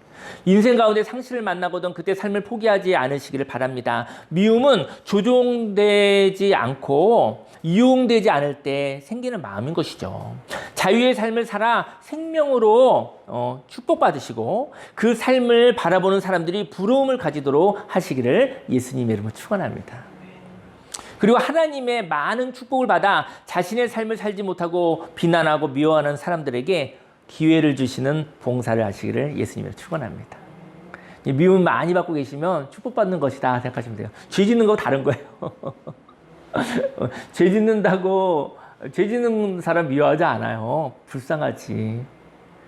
인생 가운데 상실을 만나거든 그때 삶을 포기하지 않으시기를 바랍니다. 미움은 조종되지 않고 이용되지 않을 때 생기는 마음인 것이죠. 자유의 삶을 살아 생명으로 축복받으시고 그 삶을 바라보는 사람들이 부러움을 가지도록 하시기를 예수님의 이름으로 축원합니다. 그리고 하나님의 많은 축복을 받아 자신의 삶을 살지 못하고 비난하고 미워하는 사람들에게 기회를 주시는 봉사를 하시기를 예수님으로 축원합니다. 미움 많이 받고 계시면 축복받는 것이다 생각하시면 돼요. 죄 짓는 거 다른 거예요. 죄 짓는 사람 미워하지 않아요. 불쌍하지.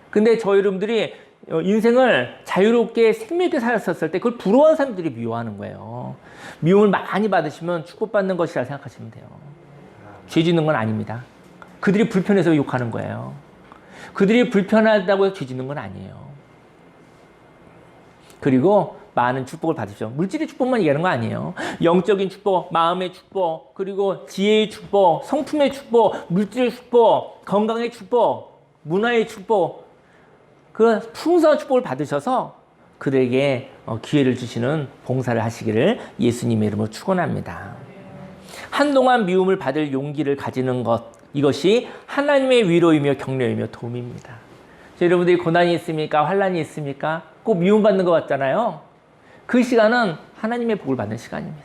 근데 저 여러분들이 인생을 자유롭게 생명있게 살았었을 때 그걸 부러워하는 사람들이 미워하는 거예요. 미움을 많이 받으시면 축복받는 것이라 생각하시면 돼요. 죄 짓는 건 아닙니다. 그들이 불편해서 욕하는 거예요. 그들이 불편하다고 죄 짓는 건 아니에요. 그리고 많은 축복을 받으십시오. 물질의 축복만 얘기하는 거 아니에요. 영적인 축복, 마음의 축복, 그리고 지혜의 축복, 성품의 축복, 물질의 축복, 건강의 축복, 문화의 축복, 그 풍성한 축복을 받으셔서 그들에게 기회를 주시는 봉사를 하시기를 예수님의 이름으로 축원합니다. 한동안 미움을 받을 용기를 가지는 것, 이것이 하나님의 위로이며 격려이며 도움입니다. 여러분들이 고난이 있습니까? 환난이 있습니까? 꼭 미움받는 것 같잖아요. 그 시간은 하나님의 복을 받는 시간입니다.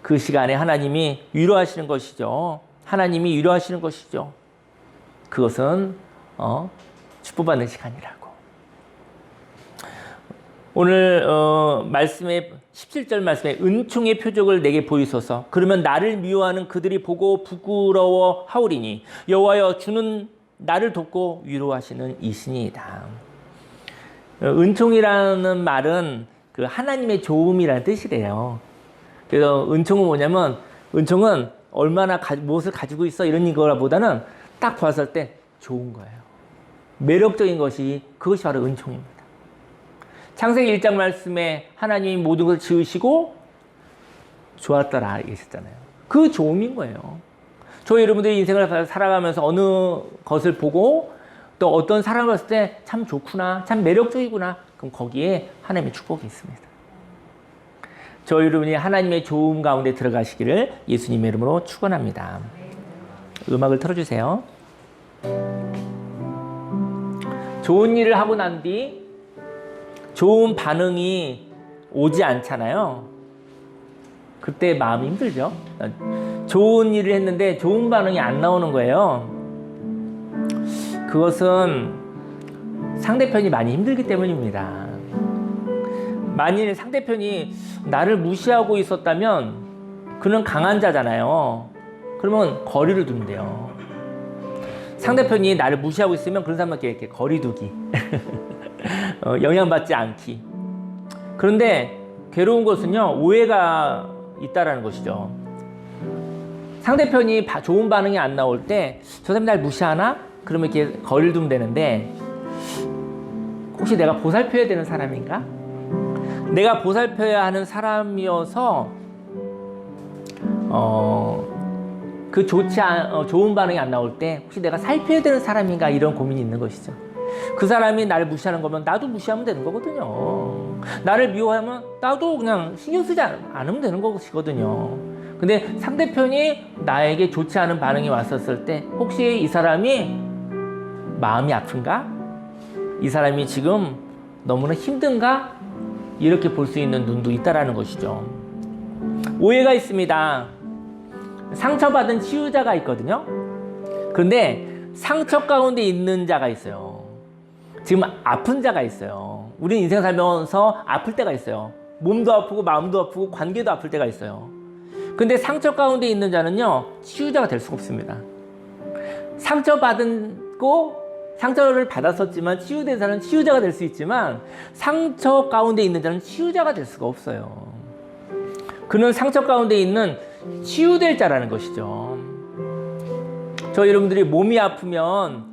그 시간에 하나님이 위로하시는 것이죠. 하나님이 위로하시는 것이죠. 그것은 축복받는 시간이라고. 오늘 말씀의 17절 말씀에 은총의 표적을 내게 보이소서. 그러면 나를 미워하는 그들이 보고 부끄러워 하오리니 여호와여 주는 나를 돕고 위로하시는 이신이다. 은총이라는 말은 그 하나님의 좋음이라는 뜻이래요. 그래서 은총은 뭐냐면 은총은 얼마나 무엇을 가지고 있어 이런 거보다는 딱 봤을 때 좋은 거예요. 매력적인 것이 그것이 바로 은총입니다. 창세기 1장 말씀에 하나님이 모든 것을 지으시고 좋았더라 얘기하셨잖아요. 그 좋음인 거예요. 저희 여러분들이 인생을 살아가면서 어느 것을 보고 또 어떤 사람을 봤을 때 참 좋구나, 참 매력적이구나. 그럼 거기에 하나님의 축복이 있습니다. 저희 여러분이 하나님의 좋음 가운데 들어가시기를 예수님의 이름으로 축원합니다. 음악을 틀어주세요. 좋은 일을 하고 난 뒤 좋은 반응이 오지 않잖아요. 그때 마음이 힘들죠. 좋은 일을 했는데 좋은 반응이 안 나오는 거예요. 그것은 상대편이 많이 힘들기 때문입니다. 만일 상대편이 나를 무시하고 있었다면 그는 강한 자잖아요. 그러면 거리를 두면 돼요. 상대편이 나를 무시하고 있으면 그런 사람한테 이렇게 거리 두기. 영향받지 않기. 그런데 괴로운 것은요, 오해가 있다라는 것이죠. 상대편이 좋은 반응이 안 나올 때 저 사람이 날 무시하나? 그러면 이렇게 거리를 두면 되는데 혹시 내가 보살펴야 되는 사람인가? 내가 보살펴야 하는 사람이어서 그 좋은 반응이 안 나올 때 혹시 내가 살펴야 되는 사람인가 이런 고민이 있는 것이죠. 그 사람이 나를 무시하는 거면 나도 무시하면 되는 거거든요. 나를 미워하면 나도 그냥 신경 쓰지 않으면 되는 것이거든요. 근데 상대편이 나에게 좋지 않은 반응이 왔었을 때 혹시 이 사람이 마음이 아픈가? 이 사람이 지금 너무나 힘든가? 이렇게 볼 수 있는 눈도 있다라는 것이죠. 오해가 있습니다. 상처받은 치유자가 있거든요. 그런데 상처 가운데 있는 자가 있어요. 지금 아픈 자가 있어요. 우리 인생 살면서 아플 때가 있어요. 몸도 아프고 마음도 아프고 관계도 아플 때가 있어요. 근데 상처 가운데 있는 자는요, 치유자가 될 수가 없습니다. 상처를 받았었지만 치유된 자는 치유자가 될 수 있지만 상처 가운데 있는 자는 치유자가 될 수가 없어요. 그는 상처 가운데 있는 치유될 자라는 것이죠. 저 여러분들이 몸이 아프면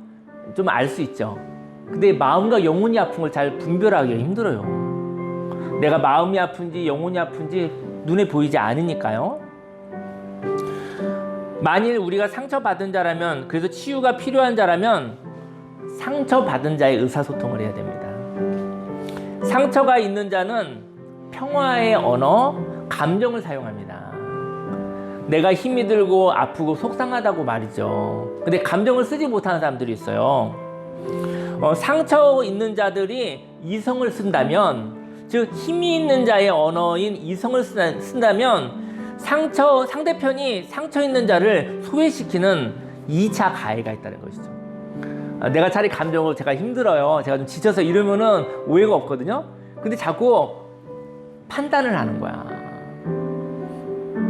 좀 알 수 있죠. 근데 마음과 영혼이 아픈 걸 잘 분별하기가 힘들어요. 내가 마음이 아픈지 영혼이 아픈지 눈에 보이지 않으니까요. 만일 우리가 상처받은 자라면, 그래서 치유가 필요한 자라면 상처받은 자의 의사소통을 해야 됩니다. 상처가 있는 자는 평화의 언어, 감정을 사용합니다. 내가 힘이 들고 아프고 속상하다고 말이죠. 근데 감정을 쓰지 못하는 사람들이 있어요. 상처 있는 자들이 이성을 쓴다면, 즉 힘이 있는 자의 언어인 이성을 쓴다면 상대편이 상처 있는 자를 소외시키는 2차 가해가 있다는 것이죠. 내가 차라리 감정으로 제가 힘들어요, 제가 좀 지쳐서 이러면은 오해가 없거든요. 근데 자꾸 판단을 하는 거야.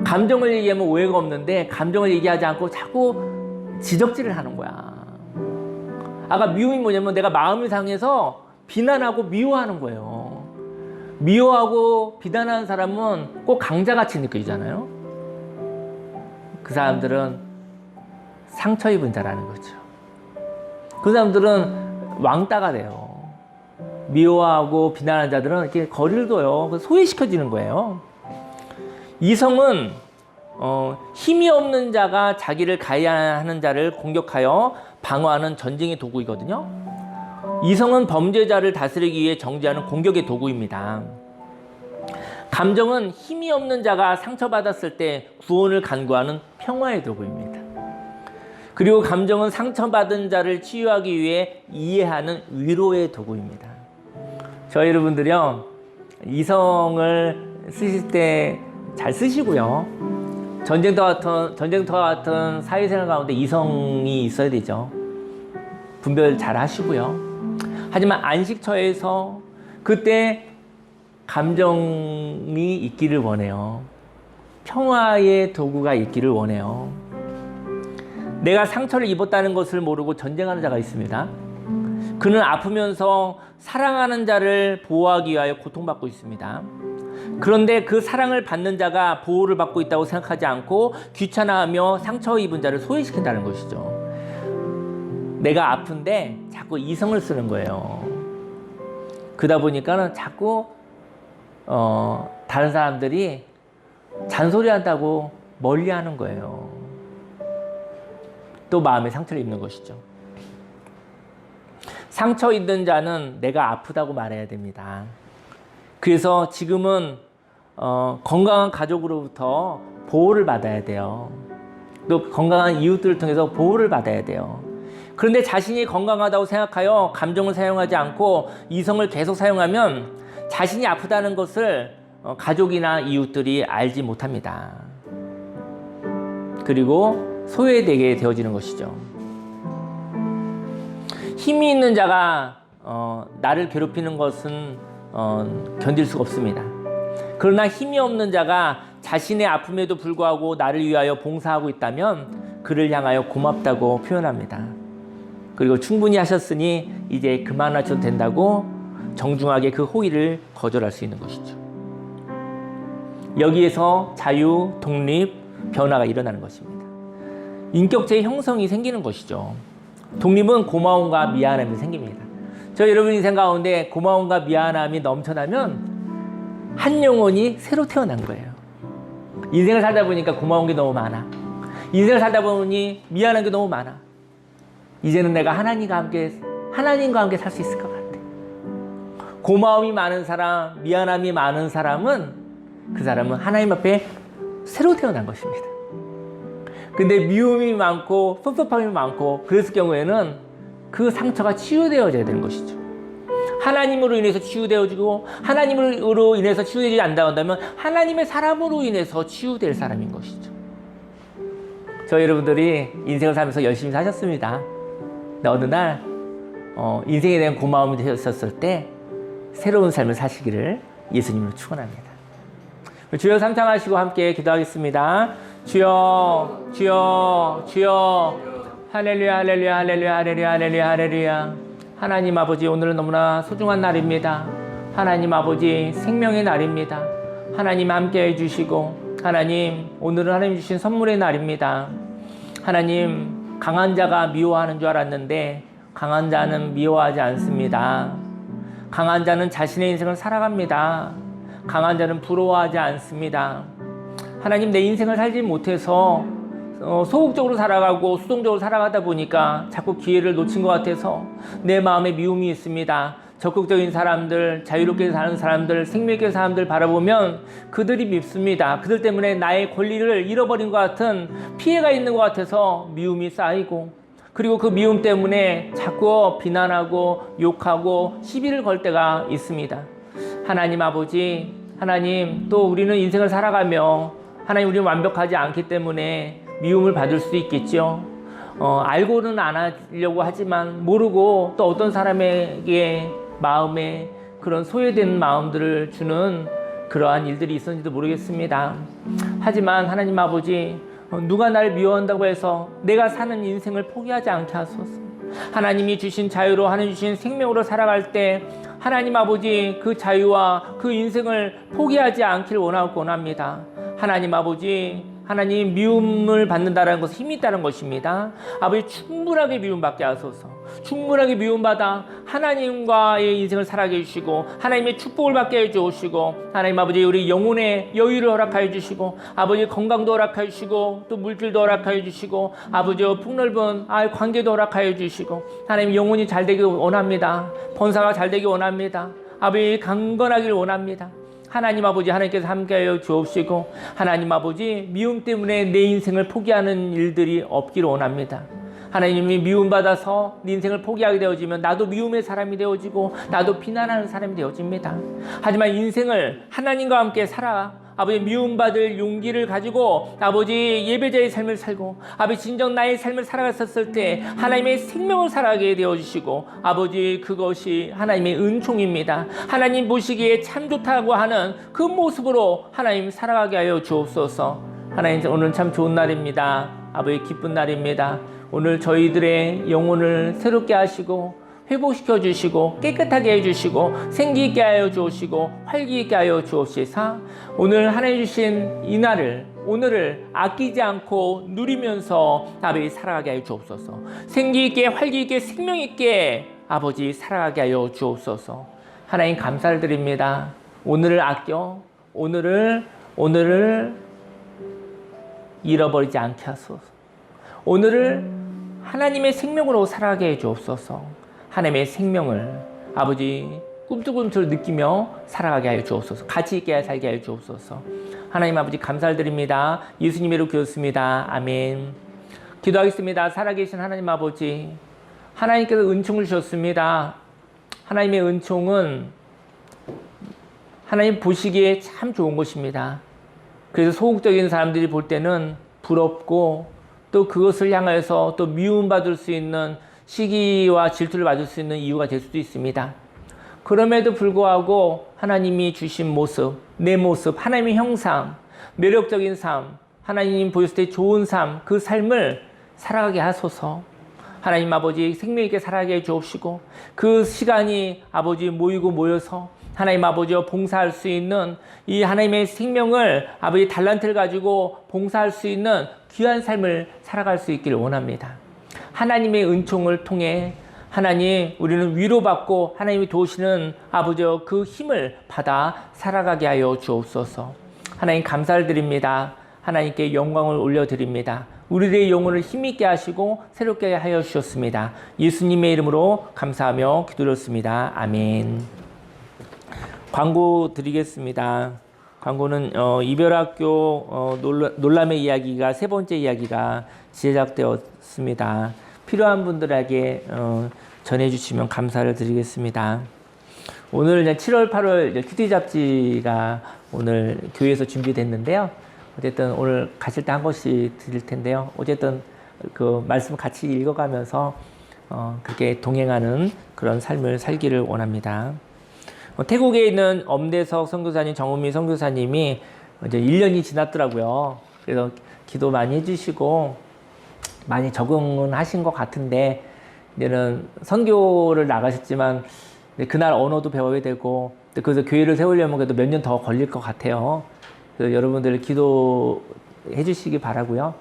감정을 얘기하면 오해가 없는데 감정을 얘기하지 않고 자꾸 지적질을 하는 거야. 아까 미움이 뭐냐면 내가 마음이 상해서 비난하고 미워하는 거예요. 미워하고 비난하는 사람은 꼭 강자같이 느껴지잖아요. 그 사람들은 상처 입은 자라는 거죠. 그 사람들은 왕따가 돼요. 미워하고 비난하는 자들은 이렇게 거리를 둬요. 소외시켜지는 거예요. 이성은 힘이 없는 자가 자기를 가해하는 자를 공격하여 방어하는 전쟁의 도구이거든요. 이성은 범죄자를 다스리기 위해 정죄하는 공격의 도구입니다. 감정은 힘이 없는 자가 상처받았을 때 구원을 간구하는 평화의 도구입니다. 그리고 감정은 상처받은 자를 치유하기 위해 이해하는 위로의 도구입니다. 저희 여러분들이요, 이성을 쓰실 때 잘 쓰시고요. 전쟁터와 같은 사회생활 가운데 이성이 있어야 되죠. 분별 잘 하시고요. 하지만 안식처에서 그때 감정이 있기를 원해요. 평화의 도구가 있기를 원해요. 내가 상처를 입었다는 것을 모르고 전쟁하는 자가 있습니다. 그는 아프면서 사랑하는 자를 보호하기 위하여 고통받고 있습니다. 그런데 그 사랑을 받는 자가 보호를 받고 있다고 생각하지 않고 귀찮아하며 상처 입은 자를 소외시킨다는 것이죠. 내가 아픈데 자꾸 이성을 쓰는 거예요. 그러다 보니까는 자꾸 다른 사람들이 잔소리한다고 멀리하는 거예요. 또 마음에 상처를 입는 것이죠. 상처 입는 자는 내가 아프다고 말해야 됩니다. 그래서 지금은 건강한 가족으로부터 보호를 받아야 돼요. 또 건강한 이웃들을 통해서 보호를 받아야 돼요. 그런데 자신이 건강하다고 생각하여 감정을 사용하지 않고 이성을 계속 사용하면 자신이 아프다는 것을 가족이나 이웃들이 알지 못합니다. 그리고 소외되게 되어지는 것이죠. 힘이 있는 자가 나를 괴롭히는 것은 견딜 수가 없습니다. 그러나 힘이 없는 자가 자신의 아픔에도 불구하고 나를 위하여 봉사하고 있다면 그를 향하여 고맙다고 표현합니다. 그리고 충분히 하셨으니 이제 그만하셔도 된다고 정중하게 그 호의를 거절할 수 있는 것이죠. 여기에서 자유, 독립, 변화가 일어나는 것입니다. 인격체의 형성이 생기는 것이죠. 독립은 고마움과 미안함이 생깁니다. 저 여러분 인생 가운데 고마움과 미안함이 넘쳐나면 한 영혼이 새로 태어난 거예요. 인생을 살다 보니까 고마운 게 너무 많아. 인생을 살다 보니 미안한 게 너무 많아. 이제는 내가 하나님과 함께 살 수 있을 것 같아. 고마움이 많은 사람, 미안함이 많은 사람은 그 사람은 하나님 앞에 새로 태어난 것입니다. 근데 미움이 많고 섭섭함이 많고 그랬을 경우에는 그 상처가 치유되어져야 되는 것이죠. 하나님으로 인해서 치유되어지고 하나님으로 인해서 치유되지 않는다면 하나님의 사람으로 인해서 치유될 사람인 것이죠. 저희 여러분들이 인생을 살면서 열심히 사셨습니다. 근데 어느 날 인생에 대한 고마움이 되셨을 때 새로운 삶을 사시기를 예수님으로 축원합니다. 주여 삼창하시고 함께 기도하겠습니다. 주여, 주여, 주여. 할렐루야, 할렐루야, 할렐루야, 할렐루야, 할렐루야, 할렐루야. 하나님 아버지, 오늘은 너무나 소중한 날입니다. 하나님 아버지, 생명의 날입니다. 하나님 함께 해주시고, 하나님, 오늘은 하나님 주신 선물의 날입니다. 하나님, 강한 자가 미워하는 줄 알았는데 강한 자는 미워하지 않습니다. 강한 자는 자신의 인생을 살아갑니다. 강한 자는 부러워하지 않습니다. 하나님, 내 인생을 살지 못해서 소극적으로 살아가고 수동적으로 살아가다 보니까 자꾸 기회를 놓친 것 같아서 내 마음에 미움이 있습니다. 적극적인 사람들, 자유롭게 사는 사람들, 생명있게 사는 사람들 바라보면 그들이 밉습니다. 그들 때문에 나의 권리를 잃어버린 것 같은 피해가 있는 것 같아서 미움이 쌓이고, 그리고 그 미움 때문에 자꾸 비난하고 욕하고 시비를 걸 때가 있습니다. 하나님 아버지, 하나님, 또 우리는 인생을 살아가며 하나님, 우리는 완벽하지 않기 때문에 미움을 받을 수도 있겠죠. 알고는 안 하려고 하지만 모르고 또 어떤 사람에게 마음에 그런 소외된 마음들을 주는 그러한 일들이 있었는지도 모르겠습니다. 하지만 하나님 아버지, 누가 날 미워한다고 해서 내가 사는 인생을 포기하지 않게 하소서. 하나님이 주신 자유로, 하나님 주신 생명으로 살아갈 때 하나님 아버지, 그 자유와 그 인생을 포기하지 않기를 원합니다. 하나님 아버지, 하나님 미움을 받는다는 것은 힘이 있다는 것입니다. 아버지, 충분하게 미움받게 하소서. 충분하게 미움받아 하나님과의 인생을 살아게 해주시고 하나님의 축복을 받게 해주시고, 하나님 아버지, 우리 영혼의 여유를 허락하여 주시고, 아버지 건강도 허락하여 주시고, 또 물질도 허락하여 주시고, 아버지 폭넓은 관계도 허락하여 주시고, 하나님 영혼이 잘 되길 원합니다. 번사가 잘 되길 원합니다. 아버지 강건하길 원합니다. 하나님 아버지, 하나님께서 함께하여 주옵시고, 하나님 아버지, 미움 때문에 내 인생을 포기하는 일들이 없기를 원합니다. 하나님이 미움받아서 네 인생을 포기하게 되어지면 나도 미움의 사람이 되어지고 나도 비난하는 사람이 되어집니다. 하지만 인생을 하나님과 함께 살아 아버지 미움받을 용기를 가지고 아버지 예배자의 삶을 살고 아버지 진정 나의 삶을 살아갔었을 때 하나님의 생명을 살아가게 되어주시고, 아버지 그것이 하나님의 은총입니다. 하나님 보시기에 참 좋다고 하는 그 모습으로 하나님 살아가게 하여 주옵소서. 하나님, 오늘 참 좋은 날입니다. 아버지 기쁜 날입니다. 오늘 저희들의 영혼을 새롭게 하시고 회복시켜 주시고 깨끗하게 해주시고 생기 있게 하여 주시고 활기 있게 하여 주옵시사. 오늘 하나님 주신 이 날을, 오늘을 아끼지 않고 누리면서 아버지 살아가게 하여 주옵소서. 생기 있게 활기 있게 생명 있게 아버지 살아가게 하여 주옵소서. 하나님 감사를 드립니다. 오늘을 아껴 오늘을 잃어버리지 않게 하소서. 오늘을 하나님의 생명으로 살아가게 해 주옵소서. 하나님의 생명을 아버지 꿈틀꿈틀 느끼며 살아가게 하여 주옵소서. 가치 있게 살게 하여 주옵소서. 하나님 아버지 감사를 드립니다. 예수님의 이름으로 기도했습니다. 아멘. 기도하겠습니다. 살아계신 하나님 아버지, 하나님께서 은총을 주셨습니다. 하나님의 은총은 하나님 보시기에 참 좋은 것입니다. 그래서 소극적인 사람들이 볼 때는 부럽고, 또 그것을 향해서 또 미움받을 수 있는 시기와 질투를 받을 수 있는 이유가 될 수도 있습니다. 그럼에도 불구하고 하나님이 주신 모습, 내 모습, 하나님의 형상, 매력적인 삶, 하나님 보였을 때 좋은 삶, 그 삶을 살아가게 하소서. 하나님 아버지 생명 있게 살아가게 해 주옵시고, 그 시간이 아버지 모여서 하나님 아버지와 봉사할 수 있는 이 하나님의 생명을 아버지 달란트를 가지고 봉사할 수 있는 귀한 삶을 살아갈 수 있기를 원합니다. 하나님의 은총을 통해 하나님, 우리는 위로받고 하나님이 도우시는 아버지의 그 힘을 받아 살아가게 하여 주옵소서. 하나님 감사를 드립니다. 하나님께 영광을 올려드립니다. 우리들의 영혼을 힘있게 하시고 새롭게 하여 주셨습니다. 예수님의 이름으로 감사하며 기도드렸습니다. 아멘. 광고 드리겠습니다. 광고는 이별학교 놀람의 이야기가 세 번째 이야기가 제작되었습니다. 필요한 분들에게 전해주시면 감사를 드리겠습니다. 오늘 7월 8월 큐티 잡지가 오늘 교회에서 준비됐는데요. 어쨌든 오늘 가실 때 한 권씩 드릴 텐데요. 어쨌든 그 말씀 같이 읽어가면서 그렇게 동행하는 그런 삶을 살기를 원합니다. 태국에 있는 엄대석 선교사님, 정은미 선교사님이 이제 1년이 지났더라고요. 그래서 기도 많이 해주시고 많이 적응은 하신 것 같은데, 이제는 선교를 나가셨지만 그날 언어도 배워야 되고, 그래서 교회를 세우려면 그래도 몇 년 더 걸릴 것 같아요. 그래서 여러분들 기도해 주시기 바라고요.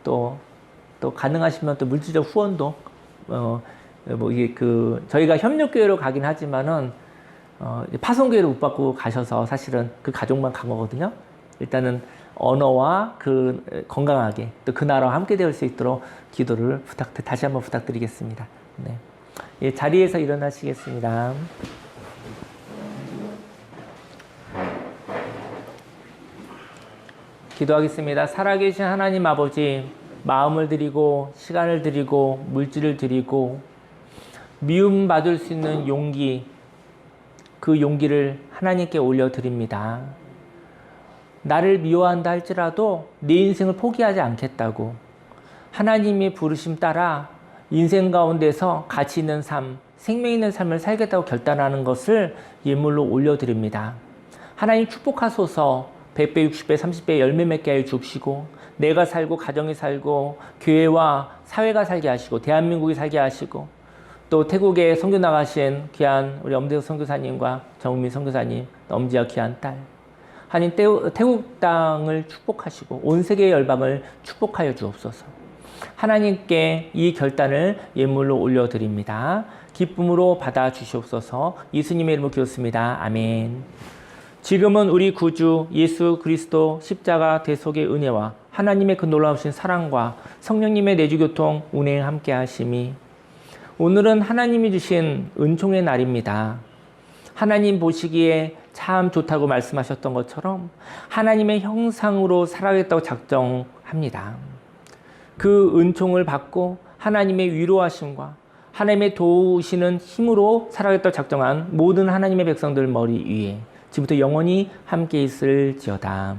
또 가능하시면 또 물질적 후원도 이게 저희가 협력교회로 가긴 하지만은 파송교회로 못 받고 가셔서 사실은 그 가족만 간 거거든요. 일단은 언어와 건강하게 또 그 나라와 함께 될 수 있도록 기도를 다시 한번 부탁드리겠습니다. 네. 예, 자리에서 일어나시겠습니다. 기도하겠습니다. 살아계신 하나님 아버지, 마음을 드리고 시간을 드리고 물질을 드리고 미움 받을 수 있는 용기, 그 용기를 하나님께 올려드립니다. 나를 미워한다 할지라도 내 인생을 포기하지 않겠다고, 하나님의 부르심 따라 인생 가운데서 가치 있는 삶, 생명 있는 삶을 살겠다고 결단하는 것을 예물로 올려드립니다. 하나님 축복하소서 100배, 60배, 30배 열매 맺게 하여 주시고 내가 살고 가정이 살고 교회와 사회가 살게 하시고 대한민국이 살게 하시고 또 태국에 선교 나가신 귀한 우리 엄대석 선교사님과 정은미 선교사님, 엄지와 귀한 딸 하나님 태국 땅을 축복하시고 온 세계의 열방을 축복하여 주옵소서. 하나님께 이 결단을 예물로 올려드립니다. 기쁨으로 받아주시옵소서. 예수님의 이름으로 기도했습니다. 아멘. 지금은 우리 구주 예수 그리스도 십자가 대속의 은혜와 하나님의 그 놀라우신 사랑과 성령님의 내주교통 운행 함께 하심이 오늘은 하나님이 주신 은총의 날입니다. 하나님 보시기에 참 좋다고 말씀하셨던 것처럼 하나님의 형상으로 살아가겠다고 작정합니다. 그 은총을 받고 하나님의 위로하심과 하나님의 도우시는 힘으로 살아가겠다고 작정한 모든 하나님의 백성들 머리 위에 지금부터 영원히 함께 있을지어다.